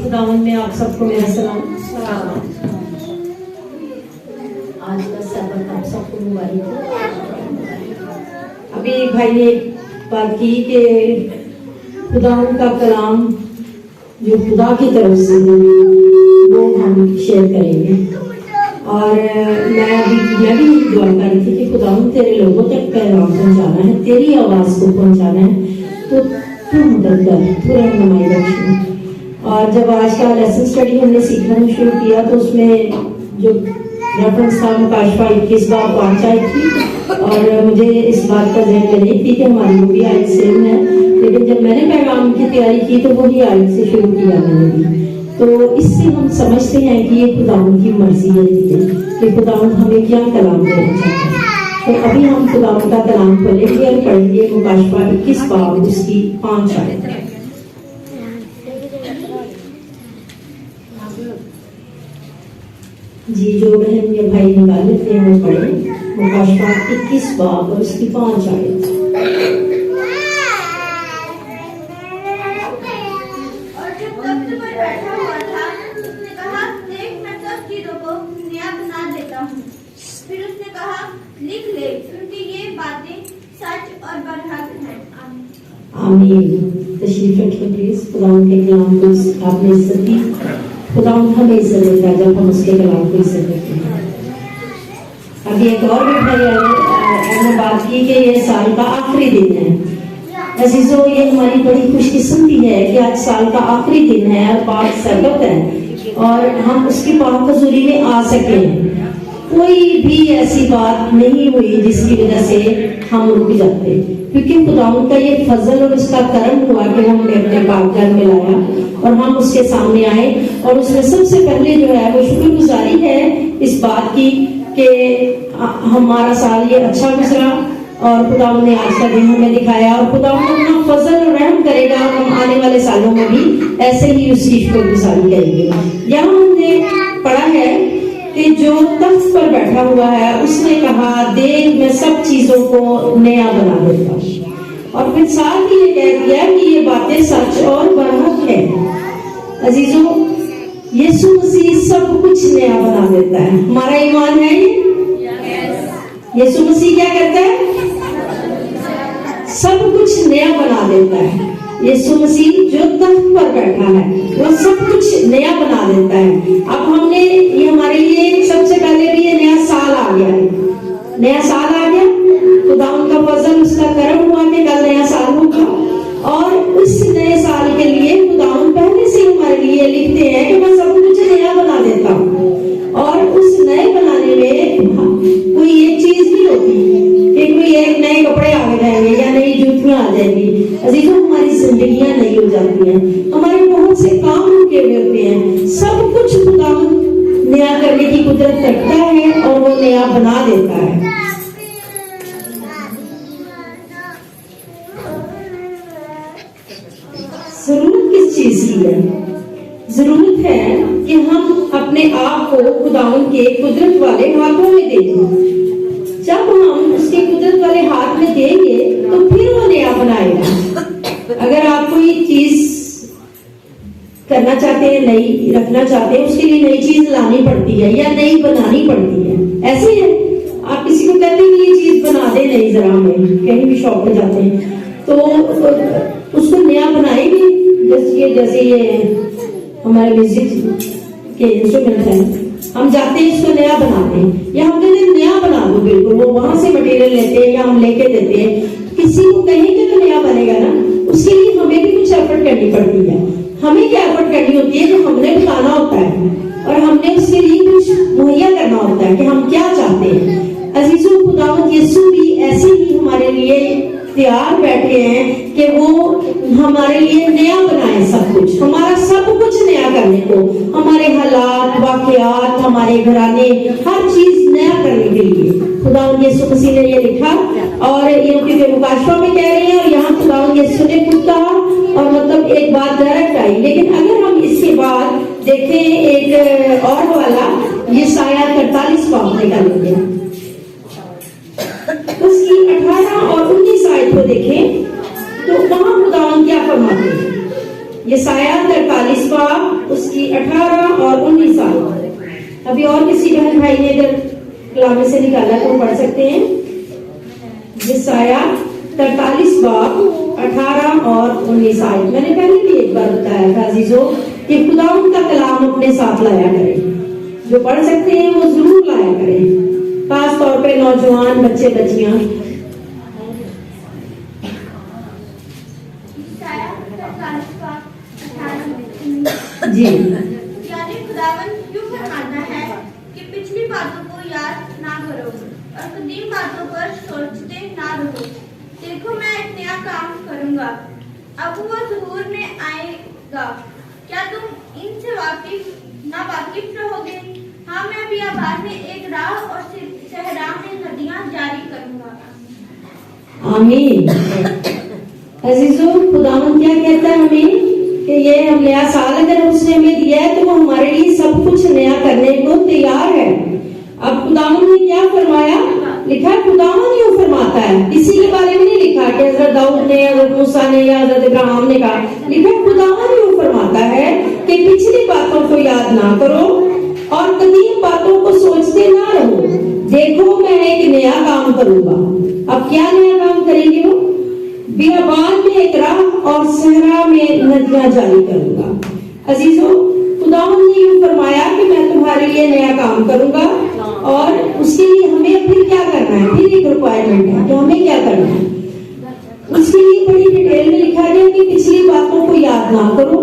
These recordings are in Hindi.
खुदावन में आप सबको मेरा सलाम। आज का सबक आप सबको मुबारक। अभी भाई ने बात की कि खुदावन का कलाम जो खुदा की तरफ से है वो हम शेयर करेंगे। और मैं भी दुआ कर रही थी कि खुदावन तेरे लोगों तक पैगाम पहुंचाना है, तेरी आवाज को पहुंचाना है, तो तू मदद कर, तू रहनुमाई बख्श। और जब आज का लेसन स्टडी हमने सीखना शुरू किया तो उसमें जो रेफरेंस था मुकाशफा 21:5 थी। और मुझे इस बात का ज़हन में नहीं थी कि हमारी वो भी आयत सेम है, लेकिन जब मैंने पैगाम की तैयारी की तो वही आयत से शुरू किया मैंने भी। तो इससे हम समझते हैं कि ये खुदावंद की मर्जी है कि खुदावंद हमें क्या कलाम देना चाहते हैं। तो अभी हम खुदावंद का कलाम खोलेंगे और पढ़ेंगे मुकाशफा 21 उसकी 5 आयत। जी, जो बहन या भाई निकाल लेते हैं वो पढ़े मुकाशफा 21 और उसकी 5 आयत। फिर उसने कहा, लिख ले, क्योंकि ये बातें सच और बरहक हैं। आमीन। तशरीफ रखिए प्लीज। खुदावंद के कलाम को आपने इज्जत दी, खुदावंद हमें इज्जत देता है जब हम उसके कलाम को इज्जत देते हैं। अभी एक और भी भाई ने बात की कि ये साल का आखिरी दिन है। अजीजों, ये हमारी बड़ी खुशकिस्मती है कि आज साल का आखिरी दिन है और पाक सबत है और हम उसकी पाक हजूरी में आ सके। कोई भी ऐसी बात नहीं हुई जिसकी वजह से हम रुक जाते, क्योंकि खुदावंद का ये फजल और उसका करम हुआ कि हमें अपने पाकघर में लाया और हम उसके सामने आए। और उसमें सबसे पहले जो है वो शुक्रगुजारी है इस बात की कि हमारा साल ये अच्छा गुजरा और खुदावंद ने आज का दिन हमें दिखाया और खुदावंद अपना फजल और रहम करेगा और हम आने वाले सालों में भी ऐसे ही उसकी शुक्रगुजारी करेंगे। यहाँ हमने पढ़ा है कि जो तख्त पर बैठा हुआ है उसने कहा, देख मैं सब चीजों को नया बना देता हूं। और फिर साथ ही ये कह दिया कि ये बातें सच और बरहक है। अजीजों, यीशु मसीह सब कुछ नया बना देता है। हमारा ईमान है ये। यीशु मसीह क्या करता है? सब कुछ नया बना देता है। यीशु मसीह जो तख्त पर बैठा है वो सब कुछ नया बना देता है। अब हमने ये हमारे लिए सबसे पहले भी ये नया साल आ गया है। नया साल आ गया, खुदावंद का फजल उसका करम हुआ कि कल नया साल होगा और उस नए साल के लिए खुदावंद पहले से हमारे लिए लिखते हैं कि मैं सब कुछ नया बना देता हूँ। और उस नए बनाने में कोई एक चीज नहीं होती कि कोई एक नए कपड़े आ जाएंगे या नई जूतियां आ जाएंगी। अजीजों, हमारी जिंदगियां नई हो जाती हैं, हमारे बहुत से काम रुके हुए होते हैं। सब कुछ खुदावंद नया करने की कुदरत रखता है और वो नया बना देता है। जरूरत किस चीज की है? जरूरत है कि हम अपने आप को खुदावंद के कुदरत वाले हाथों में दें। जब हम उसके कुदरत वाले हाथ में देंगे तो फिर वो नया बनाएगा। अगर आप कोई चीज करना चाहते हैं, नई रखना चाहते हैं, उसके लिए नई चीज लानी पड़ती है या नई बनानी पड़ती है। ऐसे है, आप किसी को कहते हैं कि ये चीज बना दे नई, जरा में कहीं भी शॉप में जाते हैं तो उसको नया बनाएंगे। जैसे ये हमारे म्यूजिक के इंस्ट्रूमेंट है, हम जाते हैं इसको नया बनाते हैं या हम कहते हैं नया बना दो, बिल्कुल वो वहां से मटेरियल लेते हैं या हम लेके देते हैं। किसी को कहेंगे तो नया बनेगा ना, उसके लिए हमें भी कुछ एफर्ट करनी पड़ती है। हमें क्या एफर्ट करनी होती है? जो हमने बताना होता है और हमने उसके लिए कुछ मुहैया करना होता है कि हम क्या चाहते हैं। अजीजों, खुदावंद यीशु भी ऐसे ही हमारे लिए तैयार बैठे हैं कि वो हमारे लिए नया बनाए सब कुछ, हमारा सब कुछ नया करने को, हमारे हालात, वाकयात, हमारे घराने, हर चीज नया करने के लिए खुदावंद यीशु मसीह ने ये लिखा। और ये क्योंकि मुकाशफा में कह रही है और यहाँ खुदावंद यीशु ने खुद कहा और मतलब एक बात डायरेक्ट आई। लेकिन अगर हम इसके बाद देखें एक और वाला यशायाह 43 पाठ निकालेंगे, उसकी 18 और 19 आयत को देखें तो वहां खुदावंद क्या फरमाते हैं। यशायाह 43 पाठ अभी और किसी बहन भाई ने अगर कलामे से निकाला तो पढ़ सकते हैं। यशाया 43 बाब 18 और 19 आयत। मैंने पहले भी एक बार बताया था अजीजों कि खुदा उनका कलाम अपने साथ लाया करें। जो पढ़ सकते हैं वो जरूर लाया करें, खास तौर पे नौजवान बच्चे बच्चियां। जी, यानी खुदावन यूं फरमाता है कि पिछली बातों को याद ना करो और कदीम बातों पर सोचते ना रहो। देखो मैं एक नया काम करूंगा, अब वो ज़हूर में आएगा, क्या तुम इनसे वाकिफ रहोगे? हाँ, मैं बियाबान में एक राह और सहरा में नदियां जारी करूंगा। आमीन। अजीजों, खुदावन क्या कहता है हमें कि ये हम नया साल अगर उसने हमें दिया है तो वो हमारे लिए सब कुछ नया करने को तैयार है। अब खुदावन ने क्या फरमाया, लिखा है खुदावन यूं फरमाता है, किसी के बारे में नहीं लिखा कि हजरत दाऊद ने, हजरत मूसा ने या हजरत इब्राहिम ने कहा। लिखा है खुदावन यूं फरमाता है कि पिछली बातों को याद ना करो और कदीम बातों को सोचते ना रहो। देखो मैं एक नया काम करूंगा। अब क्या नया काम करेंगे वो? बियाबान में एक राह और सहरा में नदियां जारी करूंगा। अजीजों, खुदावंद ने यूं फरमाया कि मैं तुम्हारे लिए नया काम करूंगा और उसके लिए हमें फिर क्या करना है? फिर एक रिक्वायरमेंट है तो हमें क्या करना है? उसके लिए बड़ी डिटेल में लिखा गया कि पिछली बातों को याद ना करो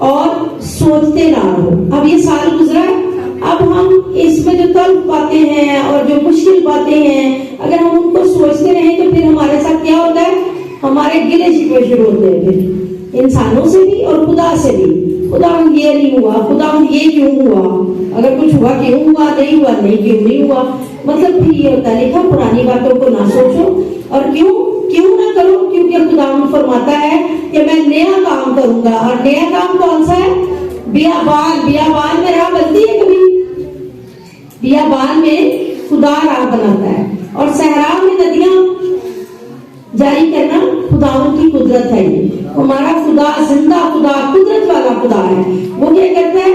और सोचते ना रहो। अब ये साल गुजरा है, अब हम इसमें जो तल्ख बातें हैं और जो मुश्किल बातें हैं, अगर हम उनको सोचते रहें तो फिर हमारे साथ क्या होता है? हमारे गिले शिकवे शुरू होते हैं, फिर इंसानों से भी और खुदा से भी। खुदा ये नहीं हुआ, खुदा ये क्यों हुआ, अगर कुछ हुआ क्यों हुआ, नहीं हुआ नहीं क्यों नहीं हुआ। मतलब फिर ये होता है, लिखा पुरानी बातों को ना सोचो और क्यों ना करो, क्योंकि खुदा फरमाता है कि मैं नया काम करूंगा। और नया काम कौन सा है? बियाबान में राह बनती है कभी? बियाबान में खुदा राह बनाता है और सहरा में नदियां जारी करना खुदावन की कुदरत है। ये हमारा खुदा जिंदा खुदा, कुदरत वाला खुदा है। वो क्या करता है?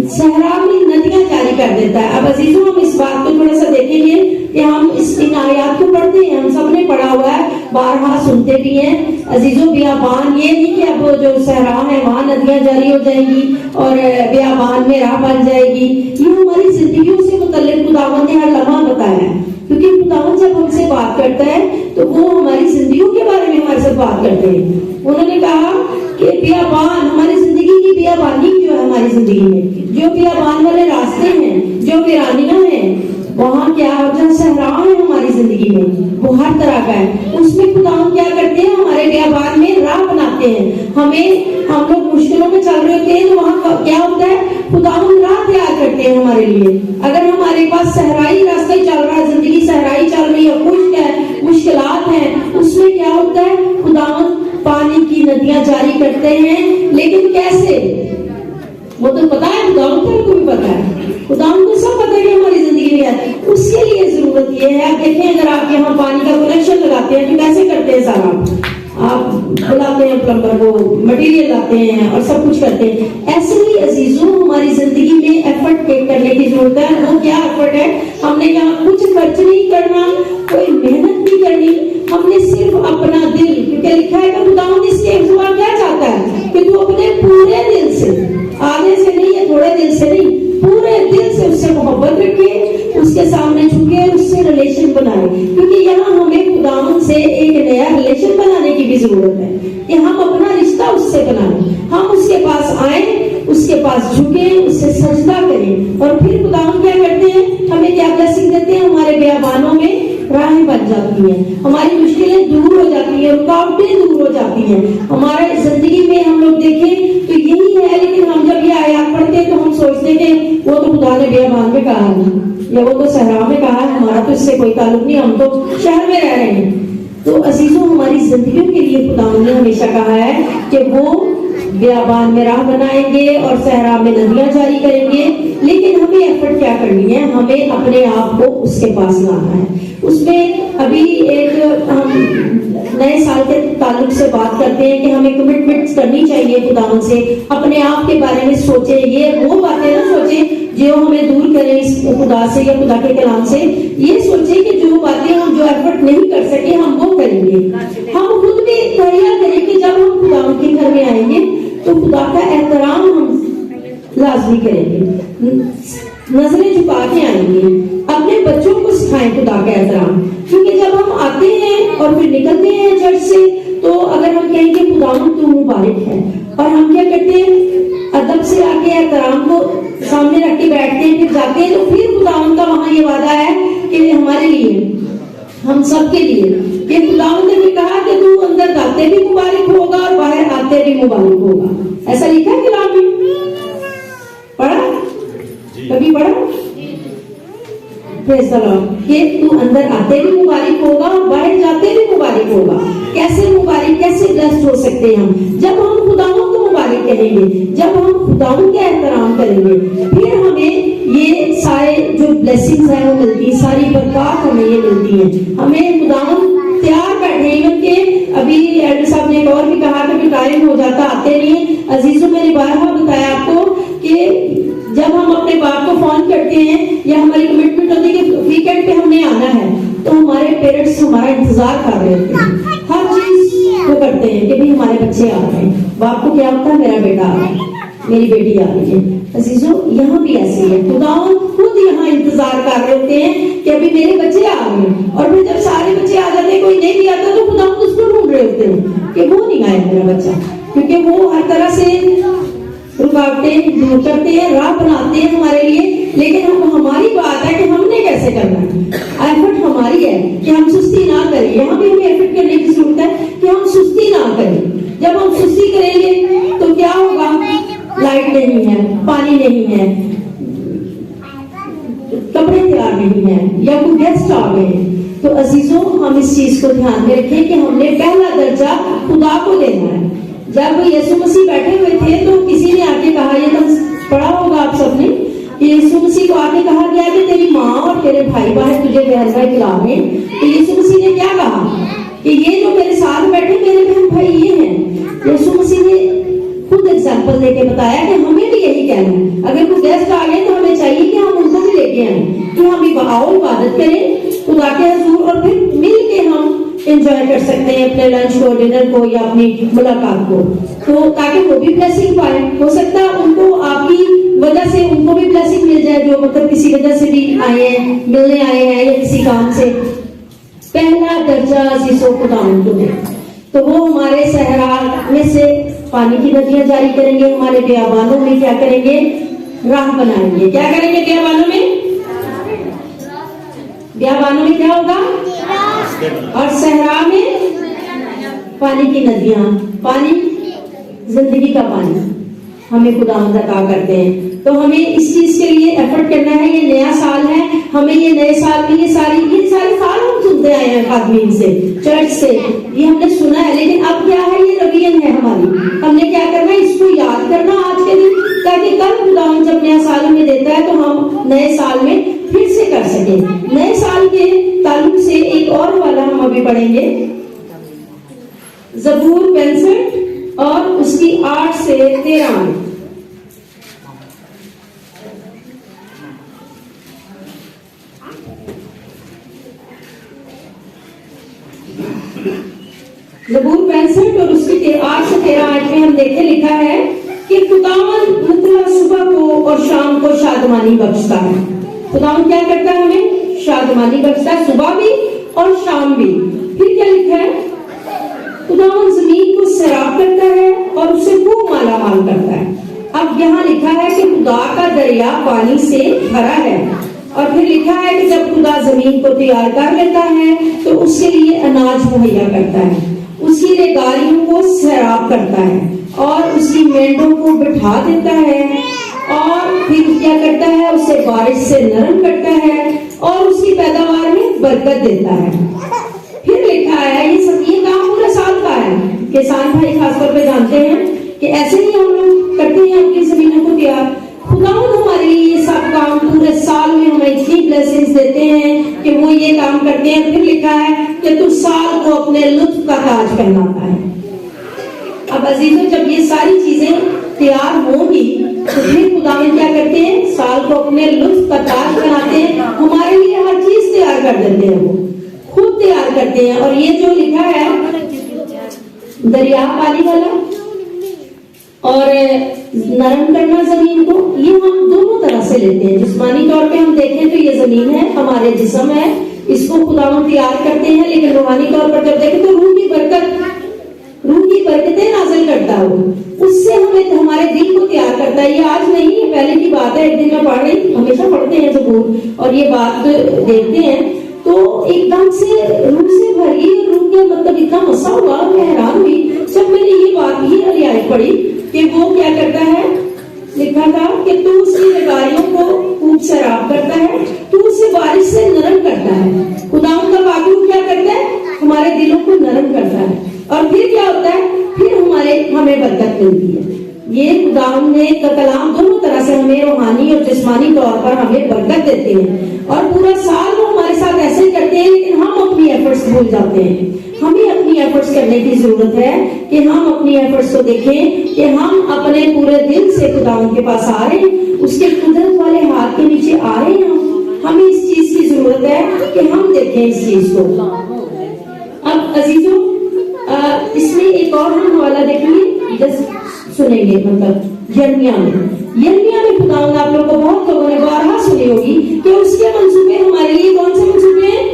सहरा में नदियां जारी कर देता है। अब अजीजों, हम इस बात को थोड़ा सा देखेंगे कि हम इन आयात को पढ़ते हैं, हम सबने पढ़ा हुआ है, बारहा सुनते भी हैं। अजीजों, बियाबान ये नहीं कि अब जो सहरा है वहां नदियां जारी हो जाएंगी और बियाबान में राह बन जाएगी। ये हमारी जिंदगियों से मुतल्लिक खुदावन ने हर लम्हा बताया है, क्योंकि खुदावन जब हमसे बात करता है तो वो हमारी जिंदगियों के बारे में हमारे साथ बात करते हैं। उन्होंने कहा कि बियाबान, हमारी जिंदगी की बियाबानी जो है हमारी जिंदगी में, जो बियाबान वाले रास्ते हैं, जो वीरानियां हैं, वहाँ क्या जो सहरा है हमारी जिंदगी में, वो हर तरह का है। उसमें खुदावन क्या करते हैं? हमारे बियाबान में राह बनाते हैं। हम लोग मुश्किलों में चल रहे होते हैं तो वहाँ क्या होता है? खुदावन राह तैयार करते हैं हमारे लिए। अगर हमारे पास सहराई रास्ते चल रहा है, जिंदगी सहराई चल रही है, खुश्क है, मुश्किलात हैं, उसमें क्या होता है? खुदावन पानी की नदियां जारी करते हैं। लेकिन कैसे? वो तो पता है, खुदावन को भी पता है, खुदावन को सब पता है कि हमारी जिंदगी में है। उसके लिए जरूरत ये है, आप देखें, अगर आप यहाँ पानी का कनेक्शन लगाते हैं तो कैसे करते हैं? सारा आप बुलाते हैं प्लम्बर को, मटेरियल लाते हैं और सब कुछ करते हैं। ऐसे ही अजीजों, हमारी जिंदगी में एफर्ट करने की जरूरत है। वो क्या एफर्ट है? हमने यहाँ कुछ खर्च नहीं करना, कोई मेहनत नहीं करनी, हमने सिर्फ अपना दिल, क्योंकि लिखा है कि खुदावंद इसके जुबान क्या चाहता है कि तू अपने पूरे दिल से, आधे से नहीं या थोड़े दिल से नहीं, पूरे दिल से उससे मोहब्बत रखे, उसके सामने झुके, उससे रिलेशन बनाए। क्योंकि यहाँ हमें खुदावंद से एक नया रिलेशन बनाने की भी जरूरत है कि हम अपना रिश्ता उससे बनाएं, हम उसके पास आए, उसके पास झुके, उससे सजदा करें। और फिर खुदावंद क्या करते हैं? हमें क्या ब्लेसिंग देते हैं? हमारे बियाबानों में राहें बन जाती हैं, हमारी मुश्किलें दूर हो जाती हैं, रुकावटें दूर हो जाती हैं। हमारे जिंदगी में हम लोग देखें तो यही है। लेकिन हम जब ये आयत पढ़ते हैं तो हम सोचते हैं कि वो तो खुदा ने बियाबान में कहा है या वो तो सहरा में कहा है, हमारा तो इससे कोई ताल्लुक नहीं, हम तो शहर में रह रहे हैं। तो अजीजों, हमारी जिंदगियों के लिए खुदा ने हमेशा कहा है कि वो बियाबान में राह बनाएंगे और सहरा में नदियां जारी करेंगे। लेकिन हमें एफर्ट क्या करनी है? हमें अपने आप को उसके पास लाना है। उसमें अभी एक हम नए साल के ताल्लुक से बात करते हैं कि हमें कमिटमेंट्स करनी चाहिए खुदावन से, अपने आप के बारे में सोचे, ये वो बातें ना सोचे जो हमें दूर करें इस खुदा से या खुदा के कलाम से। ये सोचे कि जो बातें हम जो एफर्ट नहीं कर सके हम वो करेंगे। हम खुद भी तैयार करें कि जब हम खुदा के घर में आएंगे तो खुदा का एहतराम हम लाजमी करेंगे, नजरें झुका के आएंगे। अपने बच्चों को सिखाएं खुदा का एहतराम, क्योंकि जब हम आते हैं और फिर निकलते हैं चर्च से तो अगर हम कहेंगे खुदावन तू मुबारक है, और हम क्या करते हैं अदब से आके एहतराम को सामने रख के बैठते हैं, फिर जाते हैं तो फिर खुदावन का वहां ये वादा है कि हमारे लिए, हम सबके लिए, कि खुदावन ने भी कहा कि तू अंदर जाते भी मुबारक होगा और बाहर आते भी मुबारक होगा। ऐसा लिखा है कलाम में, पढ़ा कभी पढ़ा? कि तू अंदर आते भी मुबारक होगा और बाहर जाते भी मुबारक होगा। कैसे मुबारक, कैसे ब्लेस्ड हो सकते हैं हम? जब हम खुदावंद को मुबारक कहेंगे, जब हम खुदावंद का एहतराम करेंगे, फिर हमें ये सारे जो ब्लेसिंग्स हैं वो मिलती है, सारी बरकत हमें ये मिलती है। हमें खुदावंद तैयार बैठे, इवन के अभी एल्डर साहब ने एक और भी कहा कि टाइम हो जाता आते नहीं। अजीजों, मैंने बारहा बताया आपको कि जब हम अपने बाप को फोन करते हैं या हमारी कमिटमेंट होती है कि वीकेंड पे हमने आना है, तो हमारे पेरेंट्स हमारा इंतजार कर रहे होते हैं, हर चीज वो करते हैं कि भाई हमारे बच्चे आ रहे हैं। बाप को क्या होता है, मेरा बेटा आ रहा है, मेरी बेटी आ रही है। अजीजों, यहाँ भी ऐसे है, खुदावंद खुद यहाँ इंतजार कर रहे होते हैं कि अभी मेरे बच्चे आ रहे हैं। और फिर जब सारे बच्चे आ जाते हैं, कोई नहीं भी आता, तो खुदावंद उसको ढूंढ रहे होते हैं कि वो नहीं आया मेरा बच्चा, क्योंकि वो हर तरह से रुकावटें दूर करते हैं, राह बनाते हैं हमारे लिए। लेकिन हमारी बात है कि हमने कैसे करना है। एफर्ट हमारी है कि हम सुस्ती ना करें। यहाँ भी हमें एफर्ट करने की जरूरत है कि हम सुस्ती ना करें। जब हम सुस्ती करेंगे तो क्या होगा, लाइट नहीं है, पानी नहीं है, कपड़े तैयार नहीं है, या कोई गेस्ट आ गए, तो अजीजों हम इस चीज को ध्यान में रखें कि हमने पहला दर्जा खुदा को देना है। जब यीशु मसीह बैठे हुए थे तो किसी ने आके कहा, ये तो पढ़ा होगा आप सबने, कि यीशु मसीह को आके कहा गया कि तेरी माँ और तेरे भाई बाहर तुझे बहन भाई खिला रहे हैं। तो यीशु मसीह ने क्या कहा कि ये जो मेरे साथ बैठे मेरे बहन भाई ये हैं। यीशु मसीह ने खुद एग्जाम्पल देके बताया कि हमें भी यही कहना है। अगर कोई गेस्ट आ गए तो हमें चाहिए कि हम उनको भी लेके आए, कि हम आओ इबादत करें खुदा के हुजूर, और फिर मिल के हम एंजॉय कर सकते हैं अपने लंच को, डिनर को, या अपनी मुलाकात को, तो ताकि वो भी ब्लेसिंग पाए। हो सकता है उनको आपकी वजह से उनको भी ब्लेसिंग मिल जाए, जो मतलब किसी वजह से भी आए हैं, मिलने आए हैं या किसी काम से। पहला दर्जा अजीजों खुदावंद को दे, तो वो हमारे सहरा में से पानी की नदियां जारी करेंगे, हमारे बियाबानों में क्या करेंगे, राह बनाएंगे। क्या करेंगे बियाबानों में? बियाबानों में क्या होगा, और सहरा में पानी की नदियां, पानी जिंदगी का पानी हमें खुदावंद अता करते हैं। तो हमें इस चीज के लिए एफर्ट करना है। ये नया साल है, हमें ये नए साल में ये सारे साल हम सुनते आए हैं आदमी से, चर्च से, ये हमने सुना है। लेकिन अब क्या है, ये रवियन है हमारी, हमने क्या करना है, इसको याद करना आज के दिन, ताकि कल खुदावंद जब नया साल हमें देता है तो हम नए साल में फिर से कर सके। नए साल के ताल्लुक से एक और वाला हम अभी पढ़ेंगे, ज़बूर 65 और उसकी 8 से 13 में। ज़बूर 65 और उसकी 8 से 13 आयत में हम देखे लिखा है कि खुदावंद मतलब सुबह को और शाम को शादमानी बख्शता है। खुदावंद क्या करता है, हमें शादमानी बख्शता है, सुबह भी और शाम भी। फिर क्या लिखा है, खुदावंद जमीन को सैराब करता है और उसे खूब माला माल करता है। अब यहाँ लिखा है कि खुदा का दरिया पानी से भरा है, और फिर लिखा है कि जब खुदा जमीन को तैयार कर लेता है तो उसके लिए अनाज मुहैया करता है, उसकी रेगारियों को सैराब करता है और उसकी मेंढों को बिठा देता है, और फिर क्या करता है, उसे बारिश से नरम करता है और उसकी पैदावार में बरकत देता है। फिर लिखा है, ये काम पूरा साल का है। किसान भाई खासतौर पे जानते हैं कि ऐसे ही हम लोग करते हैं अपनी जमीनों को तैयार। खुदावंद हमारे लिए ये सब काम पूरे साल में हमें इतनी ब्लेसिंग्स देते हैं कि वो ये काम करते हैं। फिर लिखा है कि तू साल को अपने लुत्फ का ताज पहनाता है। अब अजीजों, जब ये सारी चीजें तैयार होंगी तो फिर खुदावन क्या करते हैं, साल को अपने लुत्फ का ताज बनाते हैं, हमारे लिए हर चीज तैयार कर देते हैं, वो खुद तैयार करते हैं। और ये जो लिखा है दरिया पानी वाला और नरम करना जमीन को, ये हम दोनों तरह से लेते हैं। जिस्मानी तौर पे हम देखें तो ये जमीन है, हमारे जिस्म है, इसको खुदावन तैयार करते हैं। लेकिन रूहानी तौर पर जब देखें तो रूह की बरकतें नाजिल करता है, वो उससे हमें हमारे दिल को तैयार करता है। ये आज नहीं, ये पहले की बात है। एक दिन मैं पढ़ रही, हमेशा पढ़ते हैं ज़बूर, और ये बात देखते हैं तो एकदम से रूह से भरी, रूह के मतलब इतना मसा हुआ, मैं हैरान हुई जब मैंने ये आयत पढ़ी कि वो क्या करता है, लिखा था कि तू उसकी बेगारियों को खूब सैराब करता है, तू उसे बारिश से नरम करता है। खुदावंद का वाकई क्या करता है, हमारे दिलों को नरम करता है। और फिर क्या होता है, फिर हमें बरकत मिलती है। ये खुदावंद ने का कलाम दोनों तरह से हमें रूहानी और जिस्मानी तौर पर हमें बरकत देते हैं। और पूरा साल वो हमारे साथ ऐसे ही करते हैं, लेकिन हम अपनी एफर्ट्स भूल जाते हैं। हमें अपनी एफर्ट्स करने की जरूरत है कि हम अपनी एफर्ट्स को देखें कि हम अपने पूरे दिल से खुदावंद के पास आ रहे हैं, उसके कुदरत वाले हाथ के नीचे आ रहे हैं। हमें इस चीज की जरूरत है कि हम देखें इस चीज को। अब अजीजों, इसमें एक और हम हवाला देखेंगे, जस्ट सुनेंगे, मतलब यिर्मयाह में खुदावंद, आप लोग को बहुत लोगों ने बारहा सुनी होगी कि उसके मंसूबे हमारे लिए कौन से मंसूबे हैं,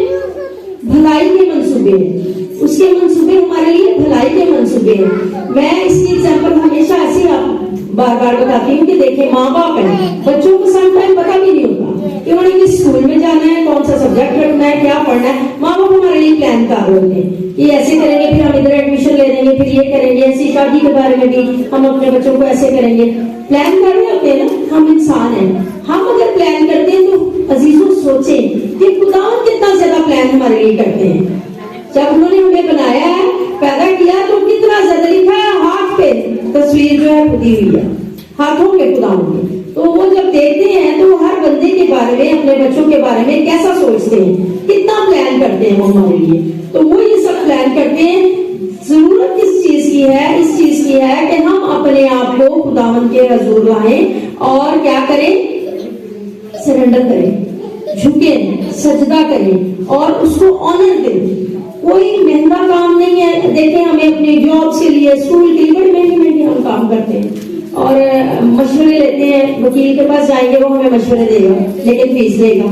भलाई के मंसूबे हैं। उसके मंसूबे हमारे लिए भलाई के मंसूबे हैं। मैं इसकी एग्जांपल हमेशा ऐसी बार बार बताती हूँ कि देखिए, माँ बाप है, बच्चों को सम टाइम पता भी नहीं होता कि उन्हें किस स्कूल में जाना है, कौन सा सब्जेक्ट रखना है, क्या पढ़ना है। माँ बाप हमारे लिए प्लान कर रहे होते हैं कि ऐसे करेंगे, फिर हम इधर एडमिशन ले लेंगे, फिर ये करेंगे, ऐसी शादी के बारे में भी हम अपने बच्चों को ऐसे करेंगे। प्लान कर रहे होते हैं ना, हम इंसान हैं। हम अगर प्लान करते हैं तो अजीजों सोचें कि खुदावंद कितना ज्यादा प्लान हमारे लिए करते हैं। जब उन्होंने हमें बनाया है, पैदा किया, तो कितना ज्यादा लिखा है, हाथ पे तस्वीर जो है खुदी हुई है, हाथों पे खुदावंद के। तो वो जब देखते हैं तो हर बंदे के बारे में, अपने बच्चों के बारे में कैसा सोचते हैं, कितना प्लान करते हैं वो हमारे लिए। तो वो ये सब प्लान करते हैं। जरूरत किस चीज की है, इस चीज की है कि हम अपने आप को खुदावंद के हजूर लाएं और क्या करें, सरेंडर करें, झुकें, सजदा करें और उसको ऑनर दें। कोई महंगा काम नहीं है। देखें, हमें अपनी जॉब के लिए, स्कूल के लिए बड़े महंगे हम काम करते हैं और मशवरे लेते हैं। वकील के पास जाएंगे, वो हमें मशवरे देगा लेकिन फीस लेगा।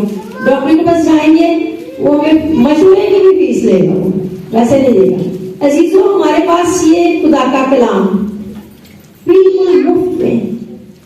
डॉक्टर के पास जाएंगे, वो हमें मशवरे की भी फीस लेगा, वैसे नहीं देगा। अजीजों, हमारे पास ये खुदा का कलाम बिल्कुल मुफ्त में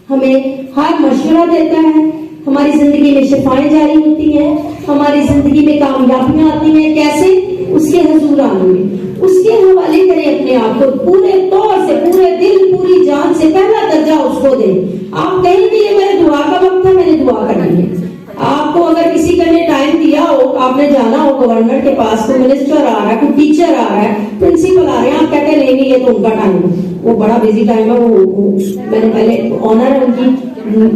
हमें हर मशवरा देता है। हमारी जिंदगी में शिफाएं जारी होती हैं, हमारी जिंदगी में कामयाबियां आती हैं। कैसे? उसके हुजूर आने में। उसके हवाले करें अपने आप को पूरे तौर से, पूरे दिल, पूरी जान से। पहला दर्जा उसको दें। आप कहेंगे ये मेरे दुआ का वक्त है, मैंने दुआ करनी है। आपको अगर किसी का ने टाइम दिया हो, आपने जाना हो गवर्नर के पास, कोई मिनिस्टर आ रहा है, कोई टीचर आ रहा है, प्रिंसिपल आ रहे हैं, आप कहते हैं नहीं ये तो उनका टाइम है, वो बड़ा बिजी टाइम है, वो मैंने पहले ऑनर है उनकी,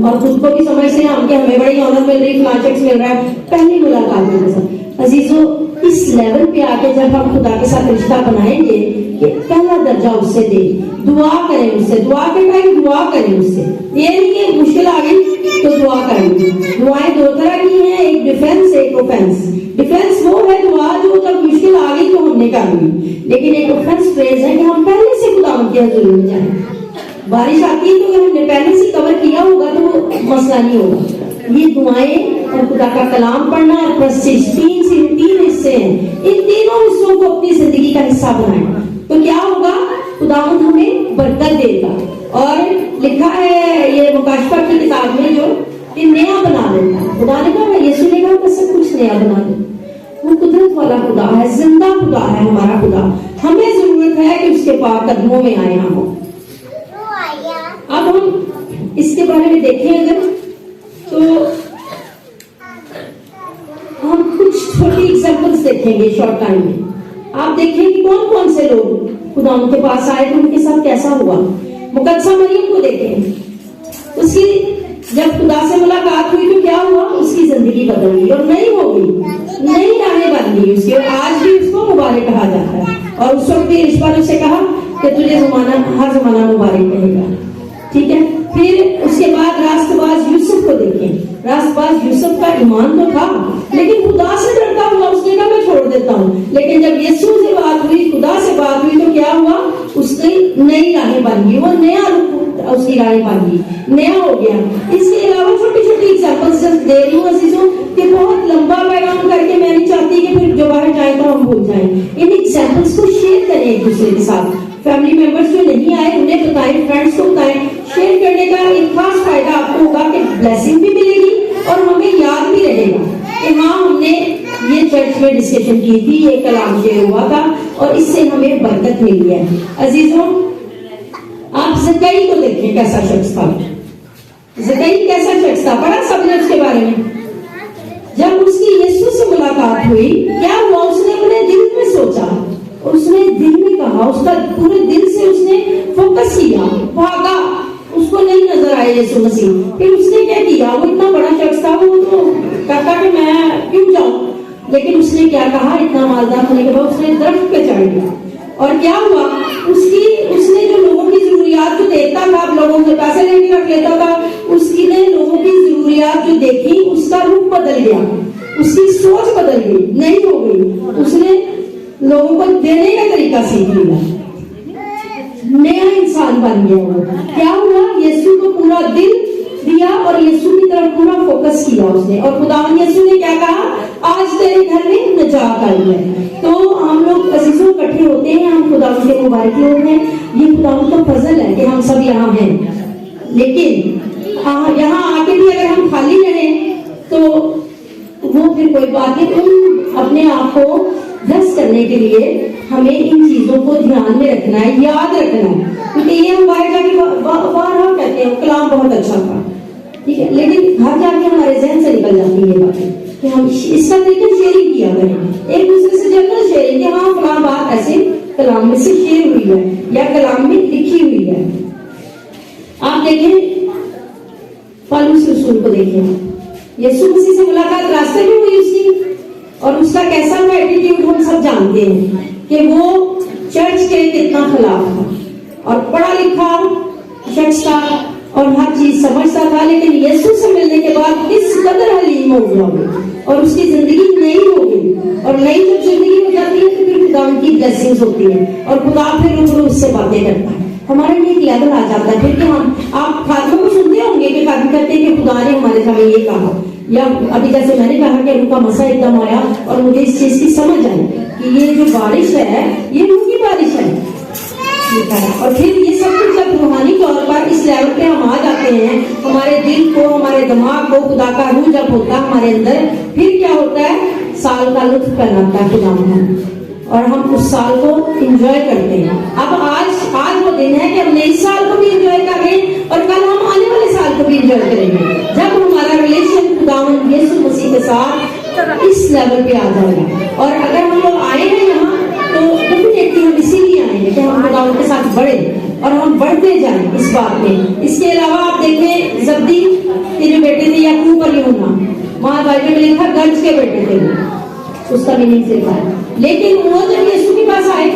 और खुद को भी समझते हैं हम कि हमें बड़ी ऑनर मिल रही, फ्लाचेक्स मिल रहा है। पहली मुलाकात के साथ अजीजों, इस लेवल पे आके जब हम खुदा के साथ रिश्ता बनाएंगे कि पहला दर्जा उससे दे, दुआ करें उससे, दुआ के टाइम दुआ करें उससे। ये नहीं कि मुश्किल आ गई तो दुआ करेंगे। दुआएं दो तरह की हैं, एक डिफेंस, एक ऑफेंस। डिफेंस वो है दुआ जो जब मुश्किल आ गई तो हमने कर ली, लेकिन एक ऑफेंस फ्रेज है कि हम पहले से खुदावंद के हुजूर में जाएं। बारिश आती है तो अगर हमने पहले से कवर किया होगा तो मसला नहीं होगा। ये दुआएं और खुदा का कलाम पढ़ना और प्रस्टिज, तीन हिस्से हैं। इन तीनों हिस्सों को अपनी जिंदगी का हिस्सा बनाएं तो क्या होगा, खुदावंद हमें बरकत देगा। और लिखा है ये मुकाशफा की किताब में जो ये नया बना देता है। खुदा ने कहा यीशु ने कहा सब कुछ नया बना दे। वो कुदरत वाला खुदा है, जिंदा खुदा है हमारा खुदा। हमें जरूरत है कि उसके पाक कदमों में आए हम। अब हम इसके बारे में देखें अगर तो हम कुछ छोटी एग्जांपल्स देखेंगे शॉर्ट टाइम में। आप देखें कि कौन कौन से लोग खुदा उनके पास आए तो उनके साथ कैसा हुआ। मुकद्दसा मरियम को देखें, उसकी जब खुदा से मुलाकात हुई तो क्या हुआ, उसकी जिंदगी बदल गई और नई हो गई, नई राहें बन गई उसकी। और आज भी उसको मुबारक कहा जाता है। और उस वक्त भी ईश्वर ने उसे कहा कि तुझे हर जमाना मुबारक कहेगा। ठीक है। फिर उसके बाद रास्तबाज यूसुफ को देखें। रास्तबाज यूसुफ का ईमान तो था, लेकिन खुदा से डरता हुआ उसने कहा मैं छोड़ देता हूँ। लेकिन जब यीशु से बात हुई, खुदा से बात हुई, तो क्या हुआ? उसकी नई राहें बन गई, वो नया रूप उसकी राहें बन गई, नया हो गया। इसके अलावा छोटी छोटी एग्जाम्पल्स दे रही हूँ अजीजों, कि बहुत लंबा पैगाम करके मैं नहीं चाहती कि फिर जो बाहर जाए तो हम भूल जाएं। इन एग्जाम्पल्स को शेयर करें एक दूसरे के साथ। फैमिली मेंबर्स जो नहीं आए उन्हें बताएं, फ्रेंड्स को बताएं। शेयर करने का एक खास फायदा आपको होगा कि ब्लेसिंग भी मिलेगी और हमें याद भी रहेगा कि हाँ, हमने ये चर्च में डिस्कशन की थी, ये कलाम शेयर हुआ था और इससे हमें बरकत मिली है। अजीजों, आप ज़कई को देखें, कैसा शख्स था। ज़कई कैसा शख्स था, पढ़ा सबने उसके बारे में। जब उसकी यीशु से मुलाकात हुई, क्या हुआ? उसने अपने दिल में सोचा, उसने दिल में कहा, उसका पूरे दिल से उसने फोकस किया, भागा, उसको नहीं नजर आया यीशु मसीह। फिर उसने क्या किया? वो इतना बड़ा शख्स था, वो तो कहता कि मैं क्यों जाऊं, लेकिन उसने क्या कहा? इतना मालदार होने के बाद उसने दरख्त पे चढ़ गया। और क्या हुआ? उसने जो लोगों की जरूरियात जो देखता था, लोगों से पैसे लेके रख लेता था, उसकी ने लोगों की जरूरियात जो देखी, उसका रूप बदल गया, उसकी सोच बदल गई, नई हो गई। उसने लोगों को देने का तरीका सीख लिया, नया इंसान बन गया। वो क्या हुआ? यीशु को पूरा दिल दिया और यीशु की तरफ पूरा फोकस किया उसने। और खुदावंद यीशु ने क्या कहा? आज तेरे घर में नजात आई है। तो हम लोग अजीजों इकट्ठे होते हैं, हम खुदावंद के मुबारक लोग हैं। ये खुदावंद का फजल है कि हम सब यहाँ हैं। लेकिन यहाँ आके भी अगर हम खाली रहें तो वो फिर कोई बात नहीं। अपने आप को दस करने के लिए हमें इन चीजों को ध्यान में रखना है, याद रखना है। क्योंकि ये हम बाहर जाके बार कहते हैं कलाम बहुत अच्छा था, ठीक है, लेकिन घर जाके हमारे जहन से निकल जाती है ये बातें कि हम इसका तरीके शेयरिंग किया करें, एक दूसरे से जनरल शेयरिंग कि हाँ फलां बात ऐसे कलाम में से शेयर हुई है या कलाम में लिखी हुई है। आप देखें पौलुस रसूल को, देखें यीशु मसीह से मुलाकात रास्ते में हुई उसकी, और उसका कैसा था एटीट्यूड हम सब जानते हैं कि वो चर्च के कितना खिलाफ था और पढ़ा लिखा शख्स था और हर चीज समझता था। लेकिन यीशु से मिलने के बाद किस कदर हलीम हो गया और उसकी जिंदगी नई हो गई। और नई जब जिंदगी हो जाती है तो फिर खुदा की ब्लेसिंग्स होती है और खुदा फिर रूबरू उससे बातें करता है। हमारे लिए एक लेवल आ जाता है फिर कि हम, आप खातों को सुनते होंगे कि खाते कहते हैं कि खुदा ने हमारे सामने ये कहा, या अभी जैसे मैंने कहा कि रूह का मसा एकदम आया और मुझे इस चीज की समझ आई कि ये जो बारिश है ये रूह की बारिश है। और फिर ये सब कुछ जब रूहानी तौर पर इस लेवल पे हम आ जाते हैं, हमारे दिल को, हमारे दिमाग को खुदा का रूह जब होता है हमारे अंदर, फिर क्या होता है? साल का लुत्फ करना है खुदा में और हम उस साल को एंजॉय करते हैं। अब आज वो दिन है कि हम नए साल को भी एंजॉय कर रहे हैं और कल हम आने वाले साल को भी एंजॉय करेंगे जब हमारा रिलेशन खुदावंद यीशु मसीह के साथ इस लेवल पे आ जाएगा। और अगर हम लोग आए हैं यहाँ तो डेफिनेटली हम इसीलिए आएंगे कि हम खुदावंद के साथ बढ़े और हम बढ़ते जाएं इस बात में। इसके अलावा आप देखें जब्दी के जो बेटे थे याकूब और यूहन्ना, वहां बाइबल में लिखा गंज के बेटे थे, उसका मीनिंग से था। लेकिन वो जब यीशु के पास आए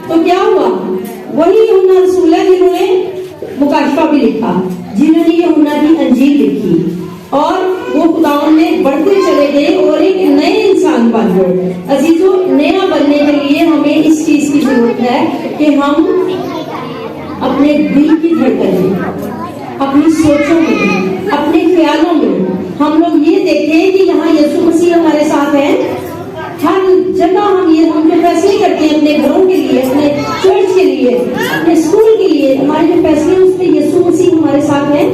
तो क्या हुआ? वही यूहन्ना रसूल है जिन्होंने मुकाशफा भी लिखा, जिन्होंने यूहन्ना की अंजील लिखी और वो खुदावंद में बढ़ते चले गए और एक नए इंसान बन गए। अजीजों, नया बनने के लिए हमें इस चीज की जरूरत है कि हम अपने दिल की धड़कन में, अपनी सोचों में, अपने ख्यालों में हम लोग ये देखें कि यहाँ यीशु मसीह हमारे साथ है। हर जगह हम जो फैसले करते हैं अपने घरों के लिए, अपने चर्च के लिए, अपने स्कूल के लिए, हमारे जो फैसले हैं उसमें यीशु मसीह हमारे साथ है।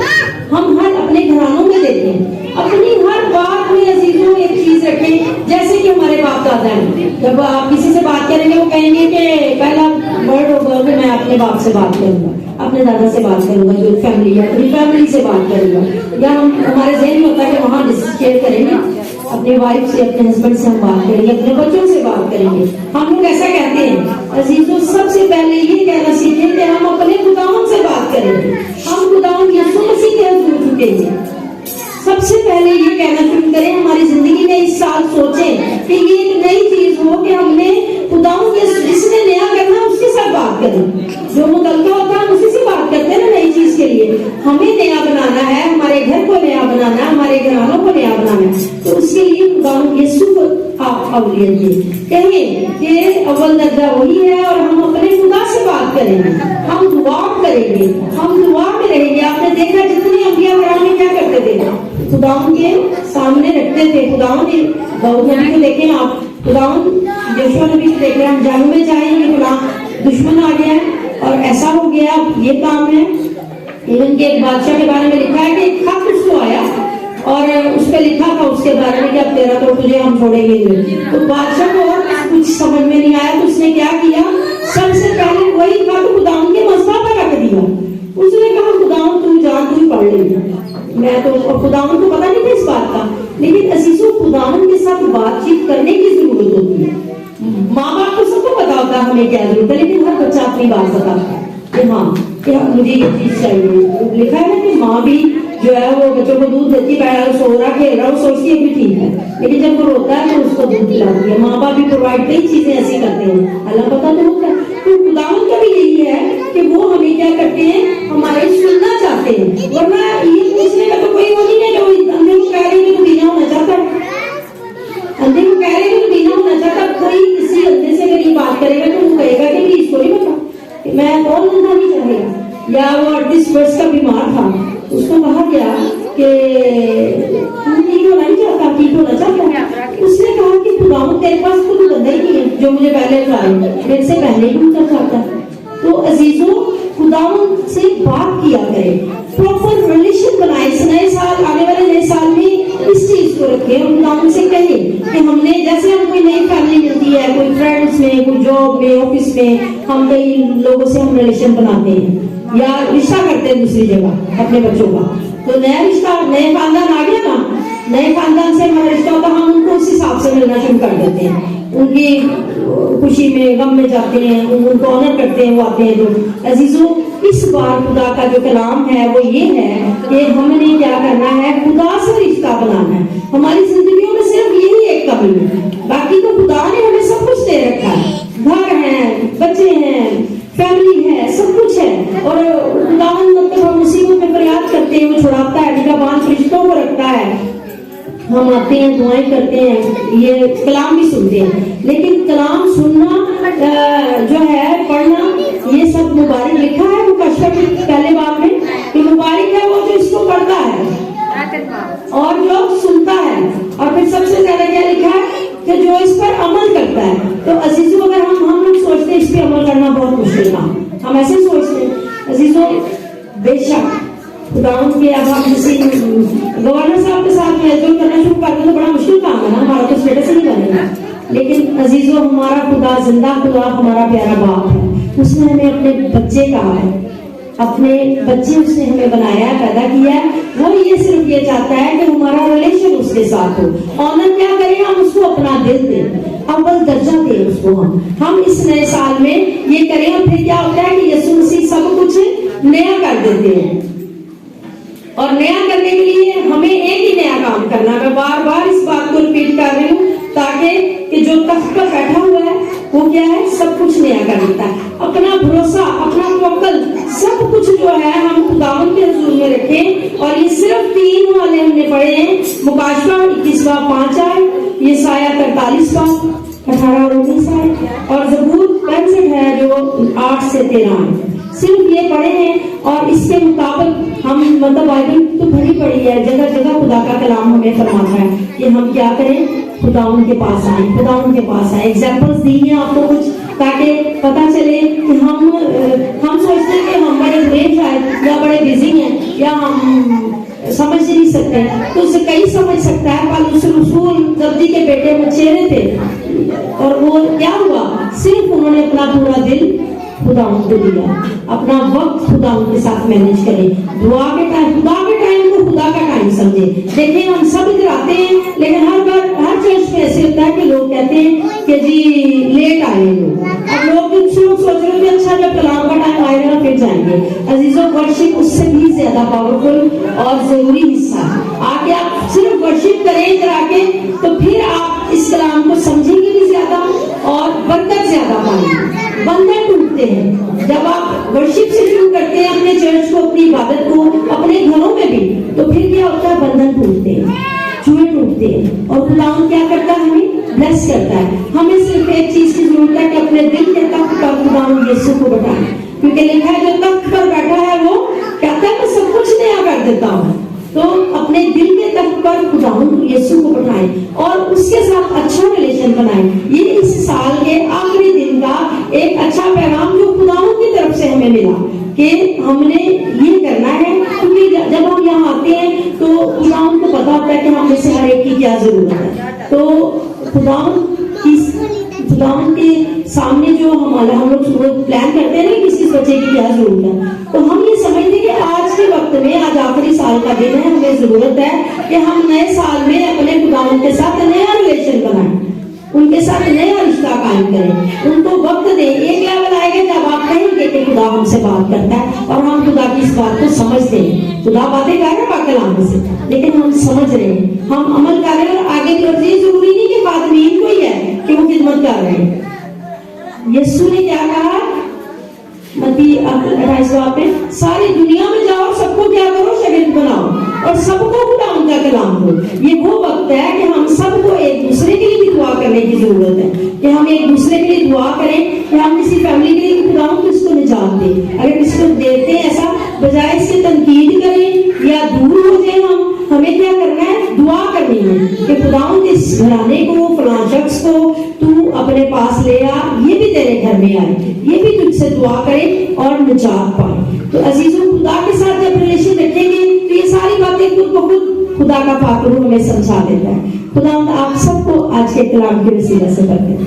हम हर अपने घरानों में देते हैं, अपनी हर बात में अजीजों एक चीज रखें। जैसे कि हमारे बाप दादा हैं, जब आप किसी से बात करेंगे वो कहेंगे कि पहला वर्ड होगा कि मैं अपने बाप से बात करूंगा, अपने दादा से बात करूंगा, जो फैमिली है अपनी फैमिली से बात करूंगा। या हम हमारे जहन में होता है कि वहां शेयर करेंगे अपने वाइफ से, अपने हस्बैंड से हम बात करेंगे, अपने बच्चों से बात करेंगे। हम लोग ऐसा कहते हैं अजीजों, सबसे पहले ये कहना सीखें कि हम अपने खुदावंद से बात करेंगे, हम खुदावंद यीशु मसीह के हज़ूर झुकेंगे। सबसे पहले ये कहना शुरू करें, हमारी जिंदगी में इस साल सोचें कि ये एक नई चीज हो कि हमने खुदावंद जिसने नया करना उसके साथ बात करें। जो मुतलका होता है हम उसी से बात करते हैं ना नई चीज किसके लिए? हमें नया बनाना है, हमारे घर को नया बनाना है, हमारे घरानों को नया बनाना है। तो उसके लिए खुदावंद यीशु को आप अवलियत दिए। कहें कि अव्वल दर्जा वही है और हम अपने खुदा से बात करेंगे, हम दुआ करेंगे, हम दुआ में रहेंगे। आपने देखा जितने अंबिया कराम में क्या करते थे, खुदावंद के सामने रखते थे। खुदावंद दाऊद नबी को देखें आप, खुदावंद यहोशू नबी को देखें, हम जंग में जाएंगे, खुदा दुश्मन आ गया है और ऐसा हो गया, ये काम है। इवन के एक बादशाह के बारे में लिखा है कि एक खत उसको आया और उस पर लिखा था उसके बारे में कि अब तेरा तो तुझे हम छोड़ेंगे नहीं। तो बादशाह को और कुछ समझ में नहीं आया, तो उसने क्या किया, सबसे पहले वही खत खुदावंद के मसबा पर रख दिया। उसने कहा खुदावंद तू जान, तू ही पढ़ लेगी, मैं तो, और खुदावंद को पता नहीं था इस बात का। लेकिन अजीजों, खुदावंद के साथ बातचीत करने की जरूरत होती है। माँ बाप को सबको पता होता है हमें क्या जरूरत है, लेकिन हर बच्चा अपनी बात बताता है कि हाँ कि मुझे ये चीज चाहिए। लिखा है ना कि माँ भी जो है वो बच्चों को दूध देती, बैठा सो रहा खेल रहा, वो सोचती है कि ठीक है, लेकिन जब वो रोता है तो उसको दूध पिलाती है। माँ बाप भी प्रोवाइड कई चीजें ऐसी करते हैं, अल्लाह पता तो होता है। तो खुदावंद का भी यही है कि वो हमें क्या करते हैं, हमारे सुनना चाहते हैं। वरना ये पूछने का तो कोई वो नहीं है जो अंधे को कह रहे हैं कि बिना होना चाहता है, अंधे को कह रहे हैं कि बिना होना चाहता। कोई किसी अंधे से अगर ये बात करेगा तो वो कहेगा कि इसको नहीं पता, मैं कौन अंधा नहीं चाहेगा। या वो 38 वर्ष का बीमार था, उसको कहा गया कि तू ठीक होना नहीं चाहता, ठीक होना चाहता है। उसने कहा कि खुदावंद तेरे पास तो कोई बंदा ही नहीं है जो मुझे पहले कराए, मेरे से पहले ही उनका चाहता है। तो अजीजों, खुदावंद से बात किया करें, प्रॉपर रिलेशन बनाए। इस नए साल, आने वाले नए साल में इस चीज को रखें और खुदावंद से कहें कि हमने, जैसे हम कोई नई फैमिली मिलती है, कोई फ्रेंड्स में, कोई जॉब में, ऑफिस में, हम कई लोगों से हम रिलेशन बनाते हैं या रिश्ता करते हैं दूसरी जगह अपने बच्चों का। तो नया रिश्ता, नए खानदान आ गया ना, नए खानदान से हमारा रिश्ता होता है, हम उनको उस हिसाब से मिलना शुरू कर देते हैं। उनकी खुशी में, गम में जाते हैं, उनको ऑनर करते हैं, वो आते हैं। तो अजीजों, इस बार खुदा का जो कलाम है वो ये है कि हमने क्या करना है, खुदा से रिश्ता बनाना है। हमारी जिंदगियों में सिर्फ यही एक कमी है, बाकी तो खुदा ने हमें सब कुछ दे रखा है। घर है, बच्चे हैं, फैमिली है, सब कुछ है। और खुदावंद मतलब हम मुसीबत में फरियाद करते हैं, वो छुड़ाता है, निगहबान फरिश्तों को रखता है। हम आते हैं, दुआएं करते हैं, ये कलाम भी सुनते हैं। लेकिन कलाम सुनना जो है, पढ़ना, ये सब मुबारक लिखा है मुकश्शफ पहले बाब में कि मुबारक है वो जो इसको पढ़ता है और जो सुनता है। और फिर सबसे ज्यादा क्या लिखा है कि जो इस पर अमल करता है। तो अजीजों, अगर हम लोग सोचते हैं इस पे अमल करना बहुत मुश्किल काम, हम ऐसे सोचते हैं। अजीजों, बेशक खुदावंद के, अब आप किसी गवर्नर साहब के साथ महसूल करना शुरू कर दें तो बड़ा मुश्किल काम है ना, हमारा तो स्टेटस ही नहीं बनेगा। लेकिन अजीजों, हमारा खुदा जिंदा खुदा, हमारा प्यारा बाप है। उसने हमें अपने बच्चे कहा है, अपने बच्चे उसने हमें बनाया है, पैदा किया है। वो ये सिर्फ ये चाहता है कि हमारा रिलेशन उसके साथ हो। ऑनर क्या करें, हम उसको अपना दिल दें, अव्वल दर्जा दें उसको। हम इस नए साल में ये करें। और फिर क्या होता है कि यीशु मसीह सब कुछ नया कर देते हैं। और नया करने के लिए हमें एक ही नया काम करना। मैं बार बार इस बात को रिपीट कर रही हूँ ताकि कि जो तख्त पर बैठा हुआ है वो क्या है, सब कुछ नया कर देता है। अपना भरोसा, अपना तवक्कल, सब कुछ जो है हम खुदावंद के हुजूर में रखें। और ये सिर्फ 3 वाले हमने पढ़े हैं, मुकाशवा 21वां 5 आयत, यशायाह 43वां 18 और 19 आयत, और ज़बूर 65 है जो 8 से 13 आयत। सिर्फ ये पढ़े हैं और इसके मुताबिक हम, मतलब बाइबल तो भरी पड़ी है, जगह जगह खुदा का कलाम हमें फरमाता है कि हम क्या करें, खुदावंद के पास आए, खुदावंद के पास आए। एग्जाम्पल्स दी हैं आपको कुछ, ताकि पता चले कि हम सोचते हैं कि हम बड़े बुरे शायद, या बड़े बिजी हैं, या हम समझ नहीं सकते। तो उसे कई समझ सकता है। पालूस रसूल जब्दी के बेटे मचेरे थे और वो क्या हुआ, सिर्फ उन्होंने अपना पूरा दिल खुदावंद को दिया, अपना वक्त खुदावंद के साथ मैनेज करें। दुआ के टाइम, खुदा के टाइम को खुदा का टाइम समझे। देखिए, हम सब इधर आते हैं, लेकिन हर बार हर चर्च में ऐसे होता है कि लोग कहते हैं कि जी लेट आए लोग। अब लोग सोच रहे हैं अच्छा जब कलाम का टाइम आएगा फिर जाएंगे। अजीजों, वर्शिप उससे भी ज्यादा पावरफुल और जरूरी हिस्सा। आके आप सिर्फ वर्शिप करें इधर आके, तो फिर आप इस कलाम को समझेंगे भी ज्यादा और बरकत ज्यादा पाएंगे। बंधन टूटते हैं जब आप वर्शिप से शुरू करते हैं अपने चर्च को, अपनी इबादत को, अपने घरों में भी, तो फिर क्या होता है, बंधन टूटते हैं, चूहे टूटते हैं, और खुदावन क्या करता है, हमें ब्लेस करता है। हमें सिर्फ एक चीज की जरूरत है कि अपने दिल के तख्त पर खुदावन यीशु को बैठाएं, क्योंकि लिखा है जो तख्त पर बैठा है वो कहता है मैं सब कुछ नया कर देता हूँ। तो अपने दिल के तख्त पर खुदावन यीशु को बैठाएं और उसके साथ अच्छा रिलेशन बनाएं। ये इस साल के आखिरी दिन का एक अच्छा पैगाम जो खुदावन की तरफ से हमें मिला कि हमने ये करना है, क्योंकि जब हम यहाँ आते हैं तो खुदावन को पता होता है कि हमें से हर एक की क्या जरूरत है। तो खुदावन के सामने जो हमारा हम लोग प्लान करते हैं ना किसी बच्चे की क्या जरूरत है, तो हम ये समझते कि आज के वक्त में, आज आखिरी साल का दिन है, हमें जरूरत है कि हम नए साल में अपने खुदावन के साथ नया रिलेशन बनाएं, उनके साथ नया रिश्ता कायम करें, उनको वक्त दें। एक लेवल आएगा जब आप कहेंगे कि खुदा हमसे बात करता है और हम खुदा की इस बात को समझते हैं। खुदा बातें कर रहे हैं कलाम से, लेकिन हम समझ रहे हैं, हम अमल कर रहे हैं और आगे की ओर। ये जरूरी नहीं कि खातमीन कोई है कि वो खिदमत कर रहे हैं। यीशु ने क्या कहा मत्ती 28 में, सारी दुनिया में जाओ और सबको क्या करो, शागिर्द बनाओ और सबको खुदा उनका कलाम दो। ये वो वक्त है कि हम सबको एक दूसरे के लिए भी दुआ करने की जरूरत है, कि हम एक दूसरे के लिए दुआ करें, कि हम किसी फैमिली के लिए खुदा किसको निजात दे। अगर किसको देते हैं ऐसा, बजाय इसके तनकीद करें या दूर हो जाए, हमें क्या करना है, दुआ करनी है कि खुदावंद इस घराने को, फलां शख्स को तू अपने पास ले आ, ये भी तेरे घर में आए, ये भी तुझसे दुआ करे और निजात पाए। तो अजीजों, खुदा के साथ जब रिलेशन रखेंगे तो ये सारी बातें खुद ब खुद खुदा का पाक रूह हमें समझा देता है। खुदावंद आप सबको आज के कलाम के वसीले से बरकत दे।